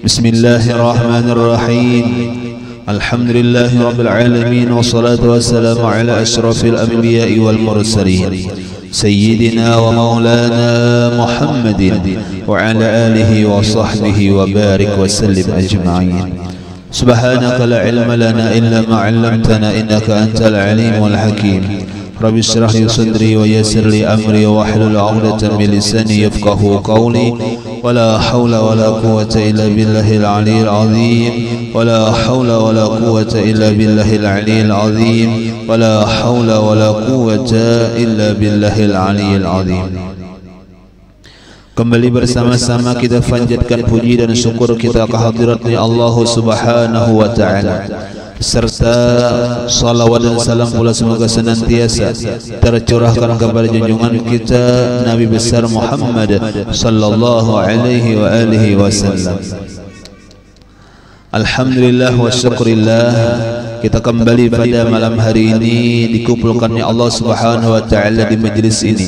Bismillahirrahmanirrahim. Alhamdulillahi rabbil alamin, wassalatu wassalamu ala asyrafil anbiya'i wal mursalin sayyidina wa maulana Muhammadin wa ala alihi wa sahbihi wa barik wa sallim ajma'in. Subhanaka la ilma lana illa ma 'allamtana innaka antal alimul hakim. Rabbi shrah li sadri wa yassir li amri wa hlul 'uqdatam min lisani yafqahu qawli. Wala haula wala quwwata illa billahil aliyyil azim. Wala haula wala quwwata illa billahil aliyyil azim. Wala haula wala quwwata illa billahil aliyyil azim. Kembali bersama-sama kita panjatkan puji dan syukur kita kehadiratnya Allah Subhanahu wa taala, serta salawat dan salam pula semoga senantiasa tercurahkan kepada junjungan kita Nabi besar Muhammad sallallahu alaihi wa alihi wasallam. Alhamdulillah wa syukurillah, kita kembali pada malam hari ini dikumpulkannya Allah Subhanahu wa taala di majlis ini,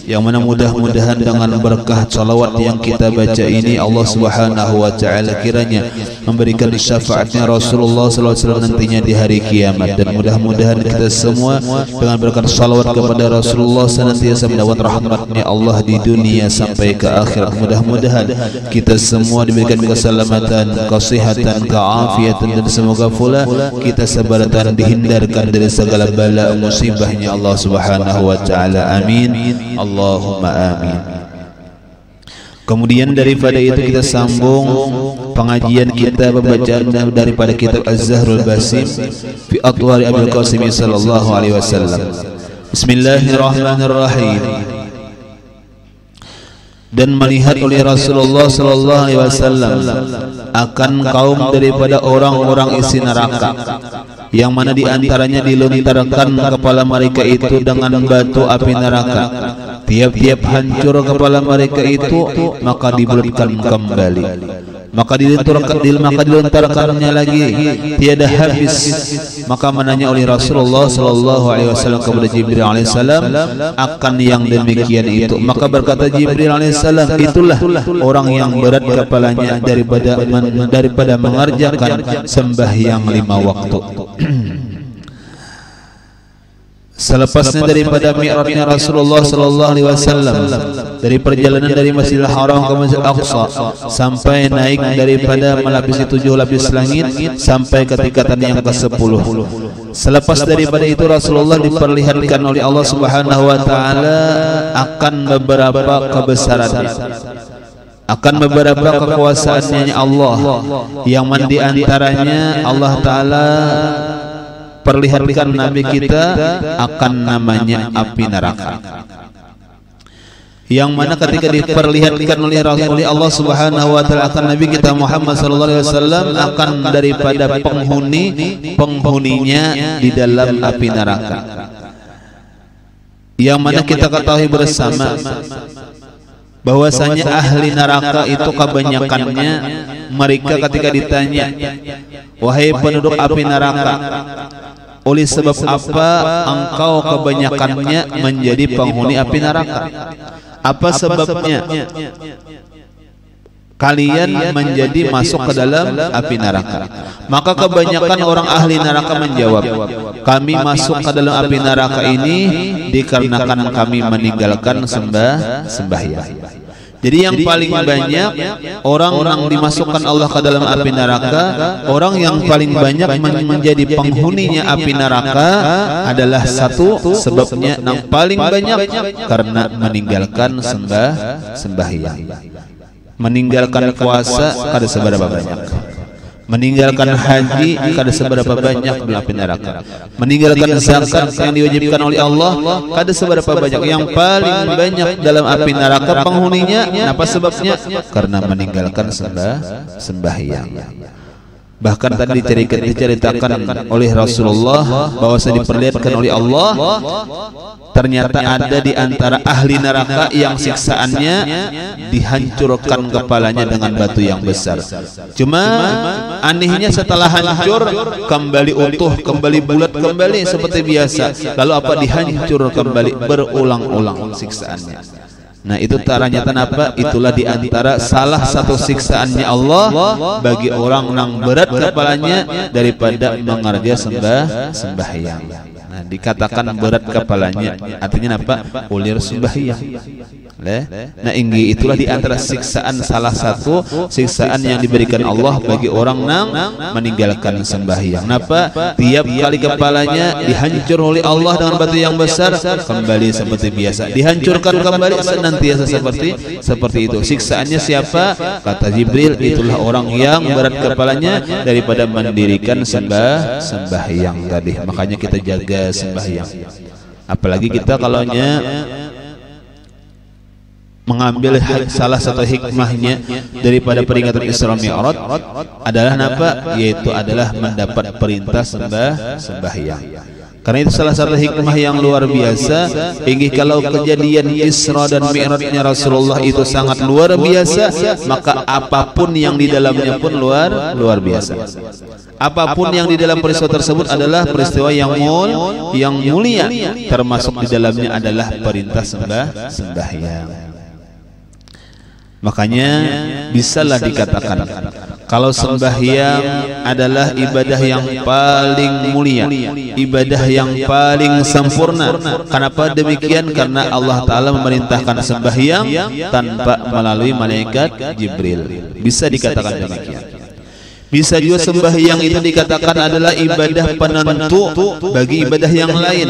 yang mana mudah-mudahan dengan berkah salawat yang kita baca ini Allah Subhanahu wa taala kiranya memberikan syafaatnya Rasulullah sallallahu alaihi wasallam nantinya di hari kiamat, dan mudah-mudahan kita semua dengan berkat salawat kepada Rasulullah senantiasa mendapat rahmatnya Allah di dunia sampai ke akhirat. Mudah-mudahan kita semua diberikan keselamatan, kesehatan, keafiatan, dan semoga pula kita sabaratan dihindarkan dari segala bala musibahnya Allah Subhanahu wa taala. Amin. Allahumma amin. Kemudian daripada itu kita sambung pengajian kita, pembacaan daripada kitab Az-Zahrul Basim fi Atwari Abil Qasim sallallahu alaihi wasallam. Bismillahirrahmanirrahim. Dan melihat oleh Rasulullah sallallahu alaihi wasallam akan kaum daripada orang-orang isi neraka, yang mana diantaranya dilontarkan kepala mereka itu dengan batu api neraka. Tiap-tiap hancur kepala mereka itu maka dibulatkan kembali, maka dilontarkannya lagi tiada habis. Maka menanya oleh Rasulullah sallallahu alaihi wasallam kepada Jibril alaihissalam akan yang demikian itu. Maka berkata Jibril alaihissalam, itulah orang yang berat kepalanya daripada mengerjakan sembahyang 5 waktu. Selepasnya daripada mi'rajnya Rasulullah sallallahu alaihi wasallam, dari perjalanan dari Masjidil Haram ke Masjid Aqsa, sampai naik daripada melapisi 7 lapis langit sampai ke tingkatan yang ke-10. Selepas daripada itu Rasulullah diperlihatkan oleh Allah Subhanahu wa taala akan beberapa kebesarannya, akan beberapa kekuasaannya Allah, yang mana di antaranya Allah taala perlihatkan Nabi kita akan namanya api neraka, yang mana ketika diperlihatkan oleh Allah Subhanahu wa taala akan Nabi kita Muhammad sallallahu alaihi wasallam akan daripada penghuninya di dalam api neraka, yang mana kita ketahui bersama bahwasanya ahli neraka itu kebanyakannya mereka ketika ditanya, wahai penduduk api neraka, oleh sebab apa engkau kebanyakannya menjadi penghuni api neraka? Apa sebabnya kalian menjadi masuk ke dalam api neraka? Maka kebanyakan orang ahli neraka menjawab, kami masuk ke dalam api neraka ini dikarenakan kami meninggalkan sembahyang. Jadi yang paling banyak orang yang dimasukkan Allah ke dalam api neraka, orang yang paling banyak menjadi penghuninya api neraka adalah satu sebabnya yang paling banyak karena meninggalkan sembahyang, meninggalkan puasa kada seberapa banyak, meninggalkan haji kada seberapa banyak dalam api neraka, meninggalkan zakat yang diwajibkan oleh Allah kada seberapa banyak. Yang paling banyak dalam api neraka penghuninya, apa sebabnya? Karena meninggalkan sembahyang. Bahkan tadi diceritakan oleh Rasulullah bahwa diperlihatkan oleh Allah ternyata ada di antara ahli neraka yang siksaannya dihancurkan kepalanya dengan batu yang besar. Cuma anehnya setelah hancur kembali utuh, kembali bulat, kembali seperti biasa. Lalu apa? Dihancur kembali berulang-ulang siksaannya. Nah itu ternyata apa? Itulah diantara salah satu siksaannya Allah bagi orang yang berat kepalanya daripada mengerja sembahyang. Nah dikatakan berat kepalanya artinya apa? Ulir sembahyang. Nah inggi itulah diantara siksaan, salah satu siksaan yang diberikan Allah bagi orang yang meninggalkan sembahyang. Kenapa? Tiap kali kepalanya dihancur oleh Allah dengan batu yang besar, kembali seperti biasa, dihancurkan kembali senantiasa seperti itu. Siksaannya siapa? Kata Jibril, itulah orang yang berat kepalanya daripada mendirikan sembahyang tadi. Makanya kita jaga sembahyang. Apalagi kita kalaunya mengambil salah satu hikmahnya daripada peringatan Isra Mi'raj adalah apa? Yaitu adalah mendapat perintah sembahyang. Karena itu salah satu hikmah yang luar biasa. Inggih kalau kejadian Isra dan Mi'rajnya Rasulullah itu sangat luar biasa, maka apapun yang di dalamnya pun luar biasa. Apapun yang di dalam peristiwa tersebut adalah peristiwa yang mulia, termasuk di dalamnya adalah perintah sembahyang. Makanya bisalah dikatakan kalau sembahyang adalah ibadah yang paling mulia, ibadah yang paling sempurna. Kenapa demikian? Karena Allah Ta'ala memerintahkan sembahyang tanpa melalui malaikat Jibril. Bisa dikatakan demikian. Bisa juga sembahyang itu dikatakan adalah ibadah penentu bagi ibadah yang lain.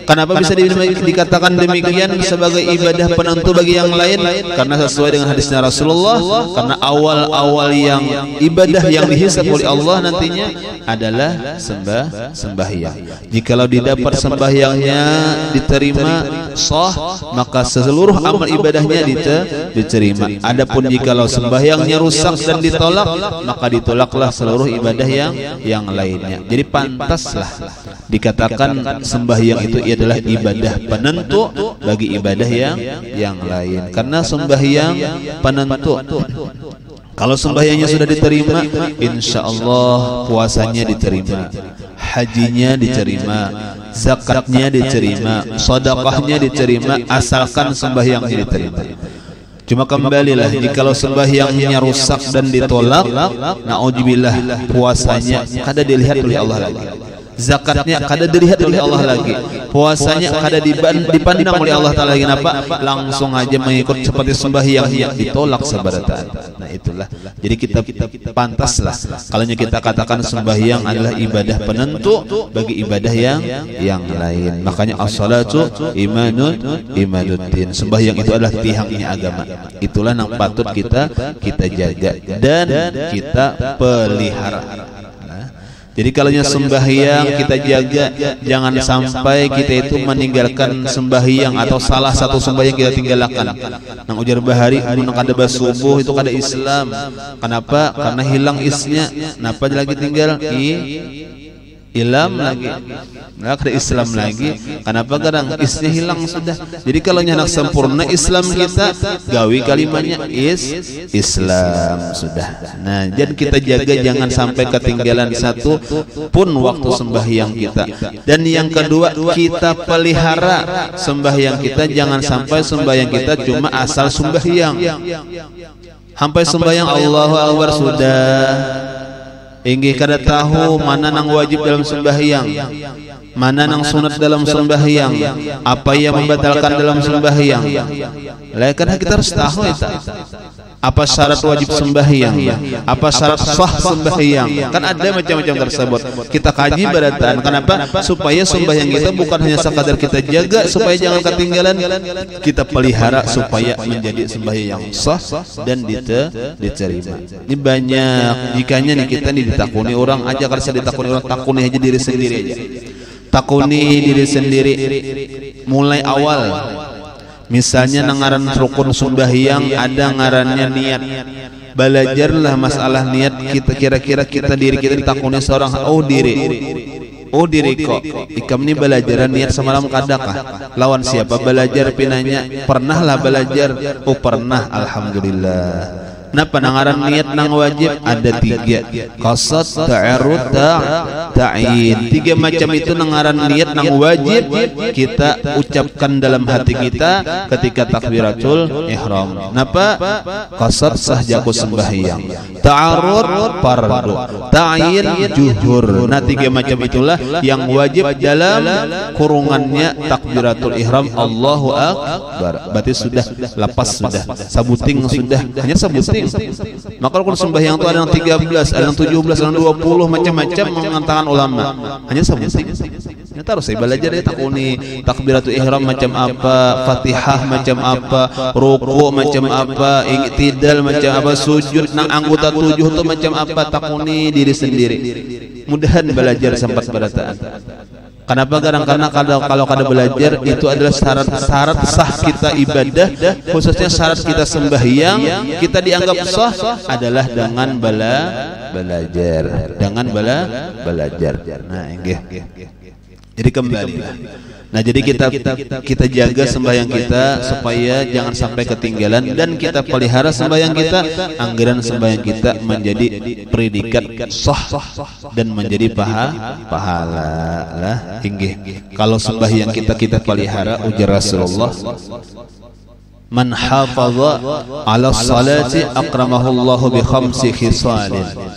Kenapa bisa dikatakan demikian sebagai ibadah penentu bagi yang lain? Karena sesuai dengan hadisnya Rasulullah, karena awal-awal yang ibadah yang dihisab oleh Allah nantinya adalah sembahyang. Jikalau didapat sembahyangnya diterima sah, maka seluruh amal ibadahnya diterima. Adapun jikalau sembahyangnya rusak dan ditolak, maka ditolaklah seluruh ibadah yang lainnya. Jadi pantaslah dikatakan sembahyang itu adalah ibadah penentu bagi ibadah yang lain. Karena sembahyang penentu. Kalau sembahyangnya sudah diterima, insya Allah puasanya diterima, hajinya diterima, zakatnya diterima, sedekahnya diterima, asalkan sembahyangnya diterima. Cuma kembalilah jikalau sembahyangnya rusak dan ditolak, naudzubillah, puasanya kada dilihat oleh Allah lagi, zakatnya kada dilihat oleh Allah lagi, puasanya kada dipandang oleh Allah Ta'ala lagi. Kenapa? Langsung aja mengikut seperti sembahyang yang ditolak sabarataan. Nah itulah. Jadi kita pantaslah kalau kita katakan sembahyang adalah ibadah penentu bagi ibadah yang lain. Makanya as-salatu imaduddin. Sembahyang itu adalah tiangnya agama. Itulah yang patut kita jaga dan kita pelihara. Jadi kalau sembahyang kita jaga, jangan sampai kita itu meninggalkan sembahyang atau salah satu sembahyang kita tinggalkan. Nang ujar bahari, nang kada basubuh itu kada Islam. Kenapa? Karena hilang isnya. Napa lagi tinggal Islam lagi, nggak ada Islam lagi. Kenapa? Kadang isnya hilang sudah. Jadi kalau nyanak sempurna Islam kita, gawi kalimatnya Islam sudah. Nah, jadi kita jaga jangan sampai ketinggalan satu pun waktu sembahyang kita. Dan yang kedua, kita pelihara sembahyang kita, jangan sampai sembahyang kita cuma asal sembahyang. Sampai sembahyang Allahu Akbar sudah. Inggih kada tahu mana nang wajib dalam sembahyang, mana nang sunat dalam sembahyang, apa yang membatalkan dalam sembahyang. Lah karena kita harus tahu itu. Apa syarat wajib sembahyang, apa syarat sah sembahyang. Kan ada macam-macam tersebut. Kita kaji beratan. Kenapa? Supaya sembahyang kita bukan hanya sekadar kita jaga supaya jangan ketinggalan, kita pelihara supaya menjadi sembahyang yang sah dan diterima. Ini banyak jikanya nih kita ditakuni orang aja, kalau saya ditakuni orang, takuni aja diri sendiri aja. Takuni diri sendiri mulai awal. Misalnya nangaran rukun sembahyang ada ngarannya niat. Belajarlah masalah niat kita, kira-kira diri kita ditakuni seorang diri kok ikam ni belajar niat semalam kadakah lawan siapa belajar pinanya, pernahlah belajar, pernah, alhamdulillah. Napa nangaran niat nang wajib ada 3. Qasad, ta'arud, ta'yin. 3 macam itu nangaran niat nang wajib kita ucapkan dalam hati kita ketika takbiratul ihram. Napa? Qasad sah jago sembahyang, ta'arud fardu, ta'yin juhur. Nah 3 macam itulah yang wajib dalam kurungannya takbiratul ihram Allahu Akbar. Berarti sudah lepas, sudah sabuting, sudah hanya sabuting. Maka kalau sembahyang itu ada yang 13, ada yang 17, ada yang 20 macam-macam mengatakan ulama. Hanya sabuting. Nyata harus saya belajar ya takuni takbiratul ihram macam apa, Fatihah macam apa, ruku macam apa, i'tidal macam apa, sujud nang anggota 7 itu macam apa, takuni diri sendiri. Mudahan belajar sempat berataan. Kenapa? Karena kalau kada belajar itu adalah syarat sah kita ibadah, khususnya syarat kita sembahyang kita dianggap sah adalah dengan belajar, dengan belajar. Nah, inggih. Jadi kembali. Nah, jadi kita jaga sembahyang kita supaya jangan sampai ketinggalan, dan kita pelihara sembahyang kita, anggaran sembahyang kita menjadi predikat sah dan menjadi pahala lah. Inggih. Kalau sembahyang kita pelihara, ujar Rasulullah, man hafaza ala salati akramahullahu bi 5 khisalin.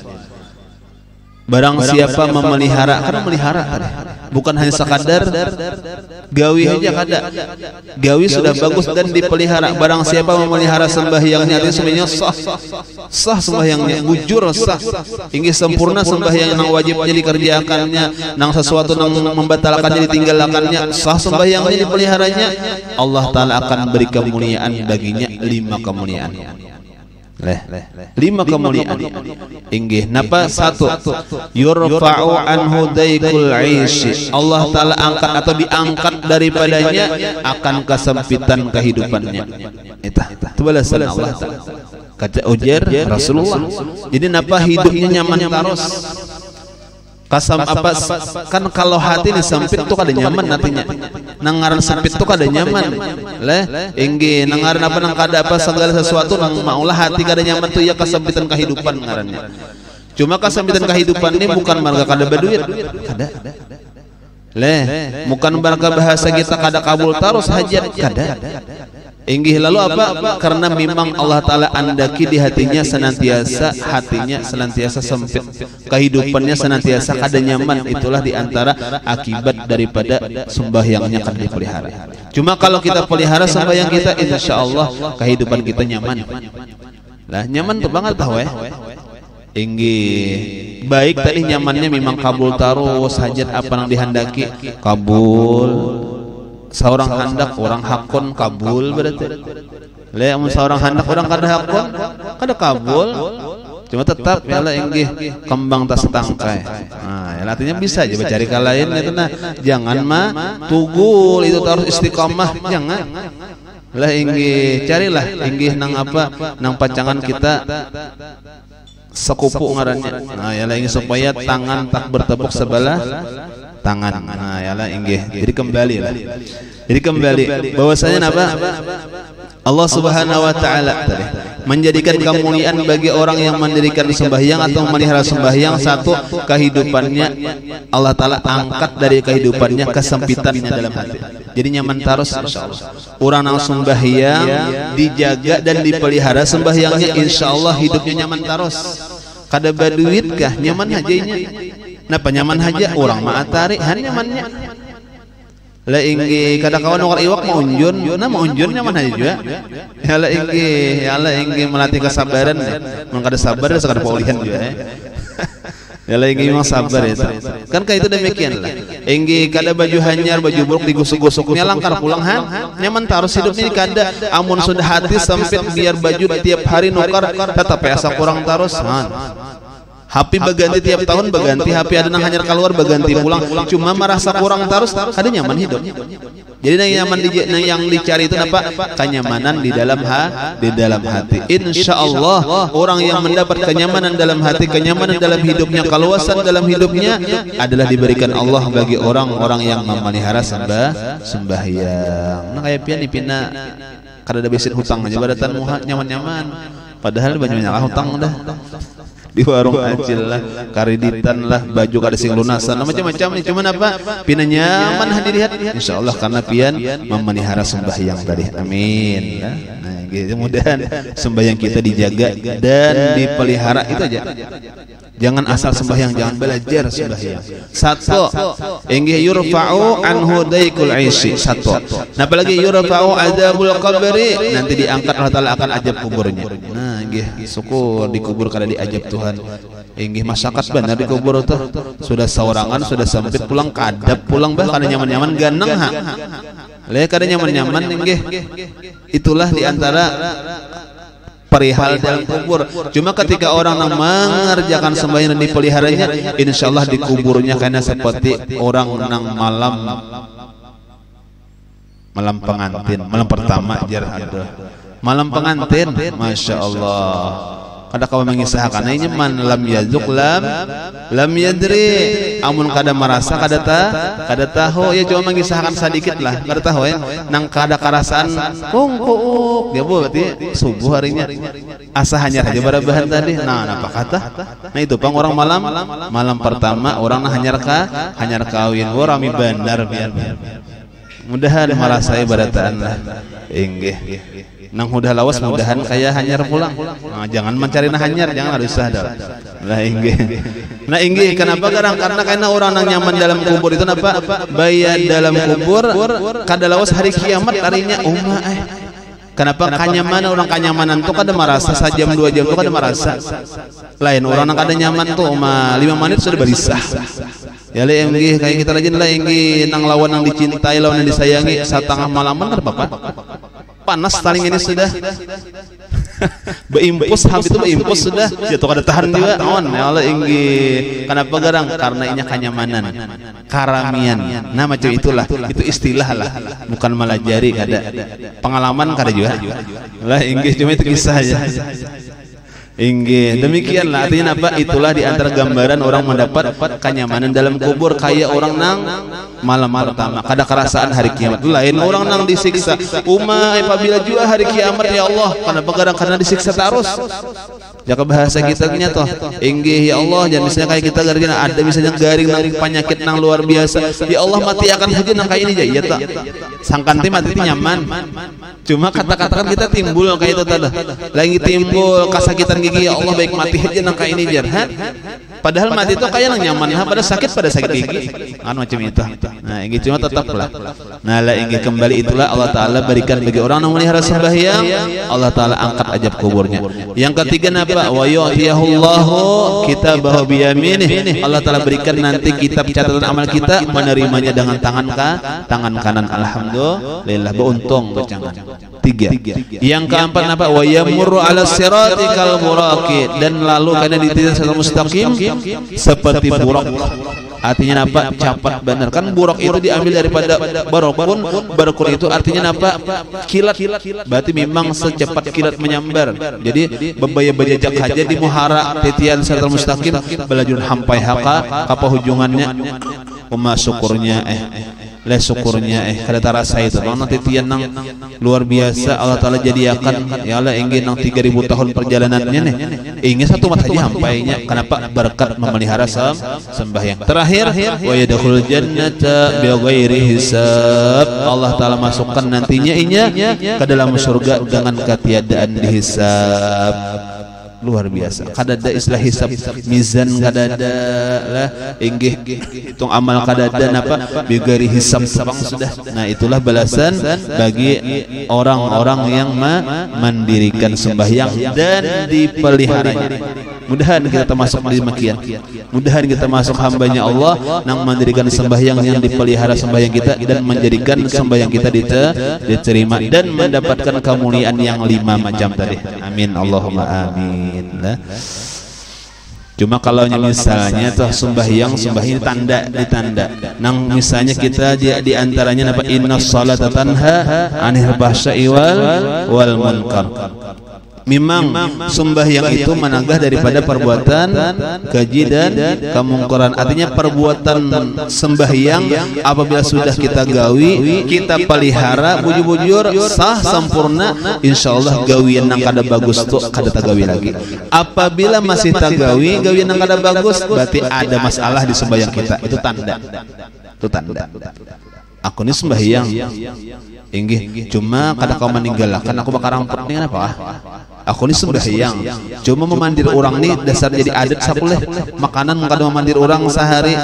Barang siapa memelihara, karena melihara bukan hanya sekadar gawi aja kada. Gawi sudah bagus dan dipelihara. Barang siapa memelihara sembahyangnya, artinya sebenarnya sah sembahyangnya, bujur sah. Inggih sempurna sembahyang nang wajibnya dikerjakannya, nang sesuatu nang membatalkannya ditinggalkannya, sah sembahyangnya dipeliharanya. Allah Ta'ala akan beri kemuliaan baginya 5 kemuliaan. 5 kemuliaan. Inggih napa? 1, yurfa'u anhu daikul 'aish. Allah Ta'ala angkat atau diangkat daripadanya akan kesempitan kehidupannya. Itu balasan Allah Ta'ala. Kata ujar Rasulullah. Jadi napa hidupnya nyaman terus. Kasam apa kan kalau hati ini sempit tuh kada nyaman nantinya. Nangaran sempit tuh kada nyaman. Inggih nangaran apa nang kada apa segala sesuatu nang maulah hati kada nyaman tuh ya kesempitan kehidupan ngarannya. Cuma kesempitan kehidupan ini bukan marga kada berduit. Kada. Bukan marga bahasa kita kada kabul terus hajat kada. Inggih lalu apa? Karena memang Allah Ta'ala andaki di hatinya senantiasa sempit, kehidupannya senantiasa kada nyaman. Itulah diantara akibat daripada sembahyangnya kada dipelihara. Cuma kalau kita pelihara sembahyang kita, insya Allah kehidupan kita nyaman. Lah nyaman tuh banget tahu Inggih baik tadi nyamannya memang kabul terus, hajat apa yang dihendaki kabul. Seorang hendak orang hakun kabul berarti. Amun seorang hendak orang kada hakun kada kabul. Cuma tetap yalah inggih kembang tas tangkai. Nah, ya artinya bisa aja cari kalain itu nah. Jangan tugul itu harus istiqamah, jangan. Lah inggih carilah inggih nang apa nang pacangan kita sekupu ngarannya. Nah, yalah inggih supaya tangan tak bertepuk sebelah tangan. Nah, yalah inggih. Jadi kembali lah. Jadi kembali bahwasanya apa? Allah Subhanahu wa taala tadi menjadikan kemuliaan bagi orang yang mendirikan sembahyang atau memelihara sembahyang. 1, kehidupannya Allah Ta'ala angkat dari kehidupannya kesempitannya dalam hati. Jadi nyaman terus insyaallah. Orang yang sembahyang dijaga dan dipelihara sembahyangnya, insyaallah hidupnya nyaman terus. Kada baduit kah nyaman hajanya. Napa nyaman haja orang maatari han nyamannya. Lah inggih kada kawan orang iwak mau unjun, mau unjun nyaman haja juga. Ya lah inggih melatih kesabaran. Mun kada sabar sekadar paulihan juga ya lah inggih memang sabar ya. Kan kayak itu demikian lah. Inggih kada baju hanyar, baju buruk digosok-gosoknya langkar pulang han. Nyaman terus hidup ini kada. Amun sudah hati sempit biar baju tiap hari nukar tetap asa kurang terus han. HP berganti tiap tahun berganti, HP ada nang hanyar keluar berganti pulang, cuma merasa kurang terus, ada nyaman hidup. Jadi yang dicari itu apa? Kenyamanan di dalam hati. Insya Allah orang yang mendapat kenyamanan dalam hati, kenyamanan dalam hidupnya, keluasan dalam hidupnya adalah diberikan Allah bagi orang-orang yang memelihara sembahyang. Nah kayak pian pina kada ada besin hutang aja badatan nyaman-nyaman. Padahal banyak hutang dah. Di warung acil lah, kareditan lah, baju kada sing lunasan, macam-macam nih. Cuman apa? Pina nyaman dilihat. Insyaallah karena pian memelihara sembahyang tadi. Amin. Nah, gitu mudah-mudahan sembahyang kita dijaga dan dipelihara itu aja. Jangan asal sembahyang, jangan belajar sembahyang. Satu, inggih yurfa'u anhu daikul aisy. Satu. Nah, apalagi yurfa'u adzabul qabri, nanti diangkat Allah Taala akan ajab kuburnya. Nah, inggih syukur dikubur kada diajab Tuhan. Inggih masyarakat benar dikubur tuh. Sudah saurangan, sudah sempit pulang kadap pulang bah kada nyaman-nyaman ganeng ha. Le kada nyaman-nyaman inggih. Itulah diantara perihal dalam kubur. Cuma ketika orang yang mengerjakan sembahyang dan dipeliharanya, insyaallah dikuburnya karena seperti orang nang malam pengantin, malam pertama jar ada. Malam pengantin, masya Allah. Kada kau mengisahkan ini man lam yazuk lam yadri, amun kada merasa kada tahu ya, cuma mengisahkan sedikit lah kada tahu ya nang kada karasaan kungkuk dia berarti subuh harinya asa hanya saja barabahan tadi. Nah apa kata nah itu pang orang malam pertama orang hanyar kawin rami bandar biar mudahan merasa barataan lah inggih nang udah lawas mudahan kayak hanyar pulang. Nah, jangan mencari hanyar, jangan harus sadar. Nah inggih kenapa karena orang nang nyaman dalam kubur itu napa bayar dalam kubur kada lawas hari kiamat harinya kenapa kanyamanan orang kanyamanan tuh kada merasa sejam 2 jam tuh kada merasa lain orang nang kada nyaman tuh 5 menit sudah berisah. Ya le inggih kayak kita lagi lah inggih nang lawan nang dicintai lawan yang disayangi setengah malaman kada apa-apa. Panas taling ini sudah beimpus habis itu beimpus sudah jatuh kada tahan juga on ya Allah inggih kenapa karena inya kenyamanan karamian. Nah macam itulah itu istilah lah bukan melajari kada pengalaman kada juga lah inggih cuma itu kisah aja. Inggih demikianlah artinya apa itulah diantara gambaran orang mendapat kenyamanan dalam kubur kayak orang nang malam pertama kada kerasaan hari kiamat. Lain orang nang disiksa apabila juga hari kiamat ya Allah karena disiksa terus. Jaka bahasa kita nya toh inggih ya Allah jangan misalnya kayak kita garing ada misalnya garing nang penyakit nang luar biasa ya Allah mati akan saja nang kayak ini aja ya tak sangkan mati nyaman. Cuma kata-kata kita timbul kayak itu tadi lagi timbul kesakitan gigi ya Allah baik mati aja nang kayak ini jar padahal mati itu kayak nang nyaman pada sakit gigi kan macam itu. Nah ini cuma tetaplah nah lah ini kembali itulah Allah Ta'ala berikan bagi orang yang melihara sembahyang Allah Ta'ala angkat ajab kuburnya. Yang ketiga apa wa yu'tiyahullahu kitabahu biyaminih Allah Ta'ala berikan nanti kitab catatan amal kita menerimanya dengan tangan kanan. Alhamdulillah beruntung bercangan. 3. Yang keempat apa wa yamurru ala sirati kal buraqi dan lalu karena di titik mustaqim seperti burak. Artinya apa? Capat benar kan burak itu diambil daripada barokun. Barokun itu artinya apa? Kilat. Berarti memang secepat kilat menyambar. Jadi bebaya-bajajak aja di muhara titian serta mustaqim belajun hampai haka apa hujungannya syukurnya kada terasa itu karena titian nang luar biasa Allah Ta'ala jadiakan ya Allah ingin nang 3000 tahun perjalanannya nih ingin satu mat saja hampainya kenapa berkat memelihara sembahyang. Terakhir wa yadkhulul jannata bighairi hisab Allah Ta'ala masukkan nantinya ke dalam surga dengan ketiadaan dihisab. Luar biasa kada ada istilah hisab mizan kada ada lah inggih hitung amal kada ada apa bigari hisab sudah. Nah itulah balasan bagi orang-orang yang mendirikan sembahyang dan dipeliharanya. Mudahan kita termasuk demikian. Mudahan kita masuk hambanya Allah yang mendirikan sembahyang yang dipelihara sembahyang kita dan menjadikan sembahyang kita diterima dan mendapatkan kemuliaan yang 5 macam tadi. Amin Allahumma amin. Cuma kalau misalnya tuh sembahyang ditanda nang misalnya kita di antaranya apa inna sholata tanha anil fahsya'i wal munkar Memang sembahyang itu menagah daripada perbuatan keji dan kemungkaran. Artinya perbuatan sembahyang apabila sudah kita gawi, kita pelihara bujur-bujur sah sempurna, insyaallah gawian nang kada bagus tuh kada tagawi lagi. Apabila masih tagawi gawian nang kada bagus, berarti ada masalah di sembahyang kita. Itu tanda. Itu tanda. Aku ini sembahyang inggih, cuma kada kau meninggalkan aku bakar ramput nih kenapa? Aku ini sembahyang, cuma memandir orang nih dasar jadi adat sapuleh makanan kada memandir orang sehari.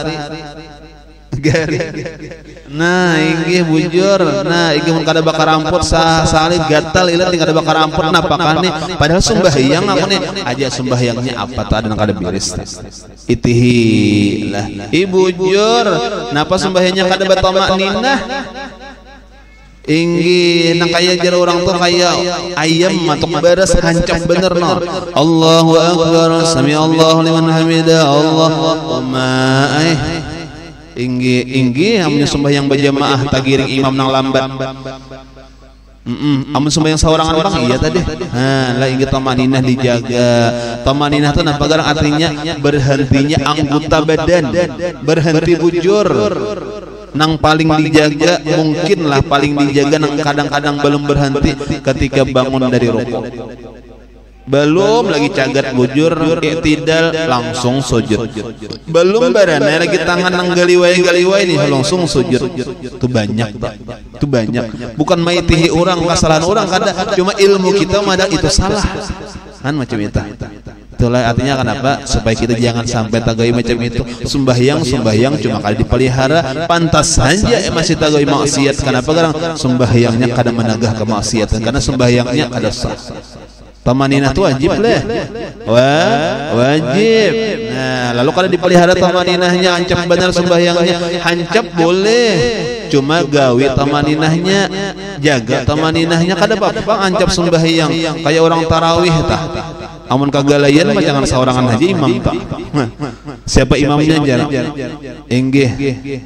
Nah inggih bujur, nah inggih mun kada bakar ramput sehari gatal ilat kada bakar ramput napakah nih padahal sembahyang aku nih aja sembahyangnya apa tuh ada nang kada beres. Itihi lah ibu bujur, napa sembahyangnya kada batamak ninah? Inggi nang kaya jar orang tuh kaya ayam matuk beres hancap bener no. Allahu akbar, sami Allahu liman hamidah, Allahumma inggi amun sembahyang berjamaah tagiring imam nang lambat. Amun sembahyang saorangan bang iya tadi. Lah ingat tamaninah dijaga. Tamaninah itu napa garang artinya berhentinya anggota badan, berhenti bujur. Nang paling dijaga mungkinlah paling dijaga nang kadang-kadang belum berhenti ketika bangun dari rukuk. Belum lagi cagat bujur i'tidal langsung sujud. Belum barana lagi tangan nang galiwai nih langsung sujud. Itu banyak Pak. Itu banyak. Bukan maitihi orang kesalahan orang kada, cuma ilmu kita mada itu salah. Kan macam itu. Itulah artinya kenapa supaya kita jangan sampai tagawi macam itu. Sembahyang cuma kali dipelihara, pantas saja masih tagawi maksiat. Kenapa karena sembahyangnya kada menagah kemaksiatan, karena sembahyangnya kada sah. Tamaninah itu wajib lah. Wajib. Nah, lalu kalau dipelihara tamaninahnya ancap benar sembahyangnya, hancap boleh. Cuma gawi tamaninahnya, jaga tamaninahnya kada apa-apa ancap sembahyang. Kayak orang tarawih tah. Amun kagalayan mah jangan seorangan aja imam tak. Siapa imamnya jar? Inggih.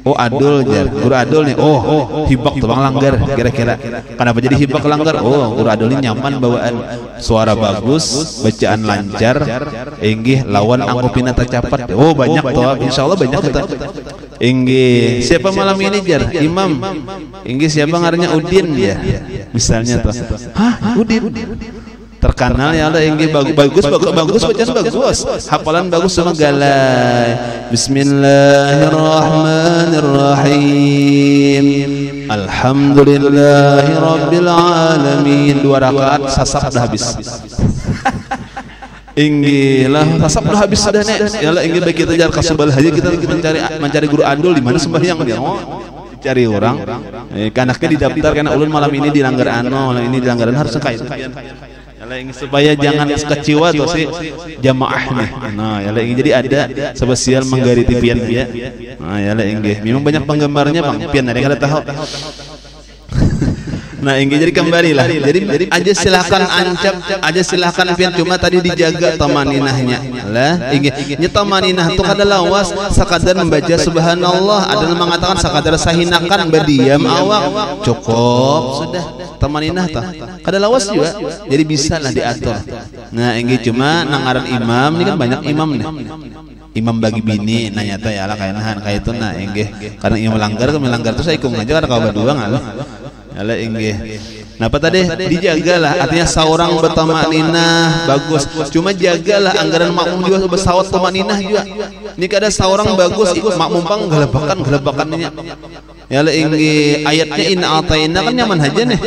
Oh adul jar. Guru adul nih. Oh hibak tuh bang langgar kira-kira. Kenapa jadi hibak langgar? Oh guru adul ini nyaman bawaan suara bagus, bacaan lancar. Inggih lawan anggupina tercapat. Oh banyak tuh. Insyaallah banyak kita. Inggih. Siapa malam ini jar? Imam. Inggih siapa ngarannya Udin ya? Misalnya tuh. Hah Udin? Terkenal ya Allah ingin bagus bacaan bagus, hafalan bagus sama galai. Bismillahirrahmanirrahim. Alhamdulillahirabbil alamin. 2 rakaat sasap dah habis. Inggilah sasap dah habis sudah nek. Ya Allah ingin bagi kita jar kasubal haji kita mencari guru adul di mana sembahyang dia. Cari orang. Kanaknya didaftar karena ulun malam ini dilanggar malam ini dilanggaran harus kaya. Supaya jangan kecewa tuh si jamaah nih. Nah, ya lah jadi ada spesial menggariti pian dia. Nah, ya lah inggih. Memang banyak penggemarnya Bang. Pian ada yang kada tahu. Nah, inggih jadi kembalilah. Jadi aja silakan ancap, aja silakan pian cuma tadi dijaga tamaninahnya. Lah, inggih. Nya tamaninah itu kada lawas sakadar membaca subhanallah, ada yang mengatakan sakadar sahinakan berdiam awak. Cukup sudah. Tamaninah tah. Kada lawas juga. Jadi bisa lah diatur. Nah, inggih cuma nangaran imam ini kan banyak imam nih. Imam bagi bini nanya teh ya lah kayak itu nah inggih. Karena imam melanggar tuh saya ikung aja kada kabar dua ngalah. Ala inggih. Napa tadi dijagalah artinya seorang bertamakninah bagus. Cuma jagalah anggaran makmum juga bersawat tamakninah juga. Ini kada seorang bagus makmum pang gelebakannya. Ya la inggih ayatnya in ataina kan nyaman aja nih.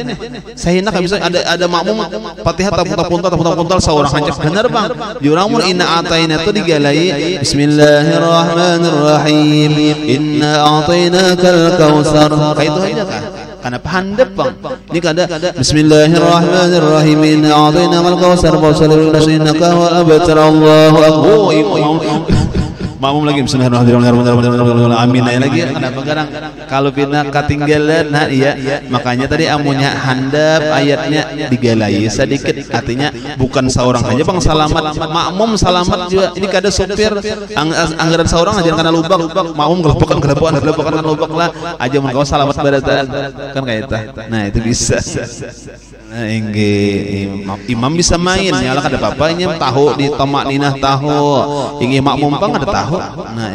Saya nak bisa ada makmum Fatihah tapuntal seorang hancap benar Bang. Di orang mun inna ataina itu digalai Bismillahirrahmanirrahim. Inna atainakal kautsar. Kayak itu aja kan. Karena handap Bang. Ini kada Bismillahirrahmanirrahim. Inna atainakal kautsar fasalli lana wa abtar Allahu akbar. makmum lagi bismillahirrahmanirrahim amin lagi. Kenapa kadang kalau pina ketinggalan? Nah iya, makanya tadi amunya handap ayatnya digalai sedikit, artinya bukan seorang aja bang salamat, makmum salamat juga. Ini kada sopir anggaran seorang aja karena lubak makmum gelepokan kan lubak lah aja mun kau salamat barataan kan kayak itu. Nah itu bisa. Nah, imam bisa main ya lah kada apa-apanya tahu di tamak ninah tahu ingin makmum pang ada tahu. Nah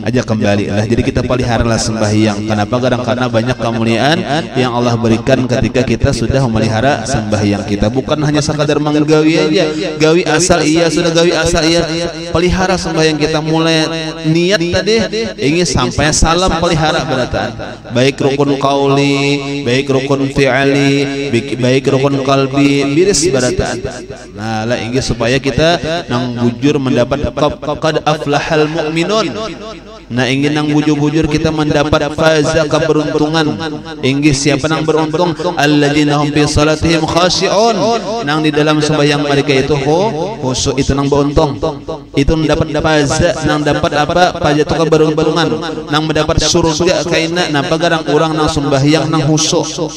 aja kembali lah. Jadi kita peliharalah sembahyang. Kenapa? Karena banyak kemuliaan yang Allah berikan ketika kita sudah memelihara sembahyang kita. Bukan hanya sekadar menggawi aja, gawi asal iya sudah gawi asal iya. Pelihara sembahyang kita mulai niat tadi ingin sampai salam pelihara berataan. Baik rukun qauli, baik rukun fi'ali, baik rukun qalbi, biris berataan. Nah, lah ingin supaya kita nang bujur mendapat qad aflahal mu'minun. Nah ingin nang bujur-bujur kita mendapat faza keberuntungan. Ingin siapa nang beruntung? Alladzina hum fi salatihim khashi'un. Nang di dalam sembahyang mereka itu khusyuk, itu nang beruntung. Itu mendapat faza, nang dapat apa? Faza itu keberuntungan. Nang mendapat surga kaina napa garang orang nang sembahyang nang khusyuk.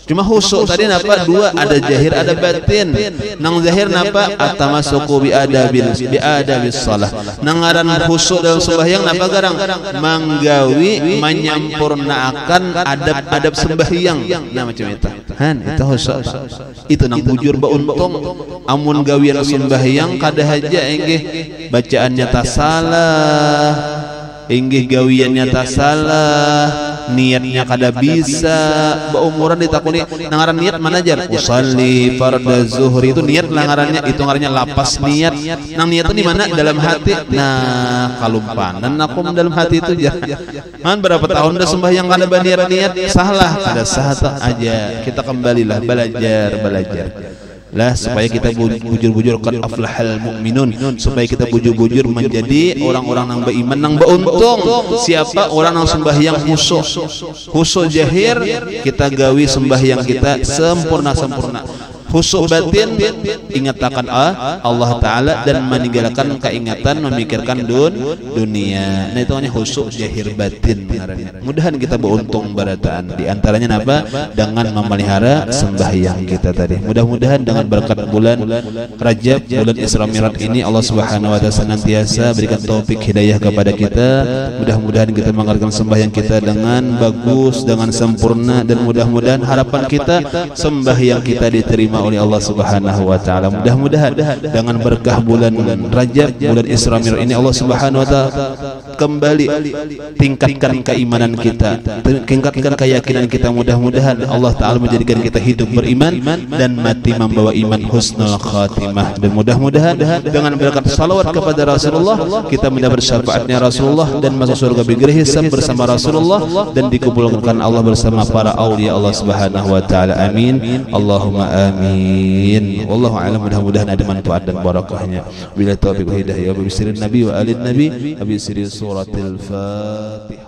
Cuma khusyuk tadi napa dua, ada zahir ada batin. Nang zahir napa? At-tamassuku bi adabis shalah. Nang ngaran khusyuk dalam sembahyang napa garang menggawi menyampurnakan adab-adab sembahyang. Nah macam itu han itu khusyuk itu nang bujur beruntung. Amun gawian sembahyang kada haja inggih bacaannya tak salah, inggih gawiannya tak salah, niatnya kada bisa. Baumuran ditakuni nangaran niat mana aja usalli fardhu zuhri itu niat langarannya itu ngarannya lapas niat. Nang niat itu di mana? Dalam hati. Nah kalumpanan aku dalam hati itu ya man berapa tahun dah sembahyang kada niat salah kada sah aja. Kita kembalilah belajar lah supaya kita bujur-bujur qad aflahal mu'minun, supaya kita bujur-bujur menjadi orang-orang nang beriman nang beruntung. Siapa orang nang sembahyang khusyuk zahir kita gawi sembahyang kita sempurna. Khusyuk batin ingat akan Allah Ta'ala dan meninggalkan keingatan memikirkan dunia. Nah itu hanya khusyuk zahir batin. Mudahan kita beruntung barataan. Di antaranya apa? Dengan memelihara sembahyang kita tadi. Mudah-mudahan dengan berkat bulan Rajab, bulan Isra Mi'raj ini Allah Subhanahu wa taala senantiasa berikan taufik hidayah kepada kita. Mudah-mudahan kita mengerjakan sembahyang kita dengan bagus, dengan sempurna, dan mudah-mudahan harapan kita sembahyang kita diterima oleh Allah Subhanahu wa taala. Mudah-mudahan dengan berkah bulan Rajab, bulan Isra Mi'raj ini Allah Subhanahu wa taala kembali tingkatkan keimanan kita, tingkatkan keyakinan kita. Mudah-mudahan Allah taala menjadikan kita hidup beriman dan mati membawa iman husnul khatimah. Dan mudah-mudahan dengan berkat salawat kepada Rasulullah kita mendapat syafaatnya Rasulullah dan masuk surga bighairi hisab bersama Rasulullah dan dikumpulkan Allah bersama para aulia Allah Subhanahu wa taala. Amin. Allahumma amin. Wallahu a'lam. Mudah-mudahan ada manfaat dan barakahnya. Bila taufiq hidayah wa bi sirrin nabi wa alin nabi wa bi sirri suratil Fatihah.